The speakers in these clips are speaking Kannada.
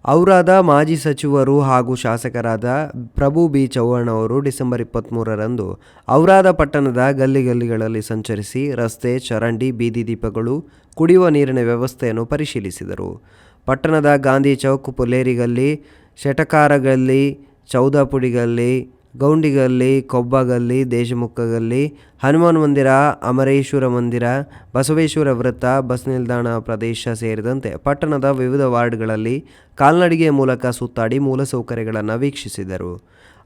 ಔರಾದ ಮಾಜಿ ಸಚಿವರು ಹಾಗೂ ಶಾಸಕರಾದ ಪ್ರಭು ಬಿ ಚವ್ಹಾಣ್ ಅವರು ಡಿಸೆಂಬರ್ 23ರಂದು ಔರಾದ ಪಟ್ಟಣದ ಗಲ್ಲಿಗಳಲ್ಲಿ ಸಂಚರಿಸಿ ರಸ್ತೆ, ಚರಂಡಿ, ಬೀದಿ ದೀಪಗಳು, ಕುಡಿಯುವ ನೀರಿನ ವ್ಯವಸ್ಥೆಯನ್ನು ಪರಿಶೀಲಿಸಿದರು. ಪಟ್ಟಣದ ಗಾಂಧಿ ಚೌಕ್, ಪುಲೇರಿ ಗಲ್ಲಿ, ಶೆಟಕಾರ ಗಲ್ಲಿ, ಚೌದಾಪುಡಿ ಗಲ್ಲಿ, ಗೌಂಡಿ ಗಲ್ಲಿ, ಕೊಬ್ಬ ಗಲ್ಲಿ, ದೇಶಮುಖ ಗಲ್ಲಿ, ಹನುಮಾನ್ ಮಂದಿರ, ಅಮರೇಶ್ವರ ಮಂದಿರ, ಬಸವೇಶ್ವರ ವೃತ್ತ, ಬಸ್ ನಿಲ್ದಾಣ ಪ್ರದೇಶ ಸೇರಿದಂತೆ ಪಟ್ಟಣದ ವಿವಿಧ ವಾರ್ಡ್ಗಳಲ್ಲಿ ಕಾಲ್ನಡಿಗೆ ಮೂಲಕ ಸುತ್ತಾಡಿ ಮೂಲಸೌಕರ್ಯಗಳನ್ನು ವೀಕ್ಷಿಸಿದರು.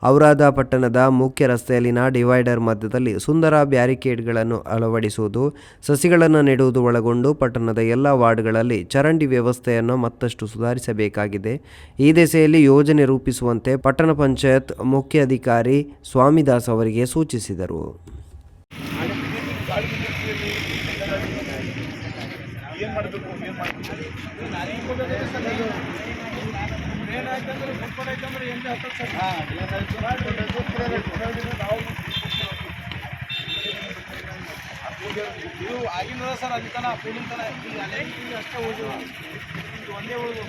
ಔರಾದ ಪಟ್ಟಣದ ಮುಖ್ಯ ರಸ್ತೆಯಲ್ಲಿನ ಡಿವೈಡರ್ ಮಧ್ಯದಲ್ಲಿ ಸುಂದರ ಬ್ಯಾರಿಕೇಡ್ಗಳನ್ನು ಅಳವಡಿಸುವುದು, ಸಸಿಗಳನ್ನು ನೆಡುವುದು ಒಳಗೊಂಡು ಪಟ್ಟಣದ ಎಲ್ಲ ವಾರ್ಡ್ಗಳಲ್ಲಿ ಚರಂಡಿ ವ್ಯವಸ್ಥೆಯನ್ನು ಮತ್ತಷ್ಟು ಸುಧಾರಿಸಬೇಕಾಗಿದೆ. ಈ ದಿಸೆಯಲ್ಲಿ ಯೋಜನೆ ರೂಪಿಸುವಂತೆ ಪಟ್ಟಣ ಪಂಚಾಯತ್ ಮುಖ್ಯ ಅಧಿಕಾರಿ ಸ್ವಾಮಿದಾಸ್ ಅವರಿಗೆ ಸೂಚಿಸಿದರು. ಇದು ಆಗಿಲ್ಲ ಸರ್, ಅಲ್ಲಿ ತನ ಕೂಲಿನ ತನ ಅಷ್ಟೇ ಹೋಗುವ ಒಂದೇ ಉಳಿದು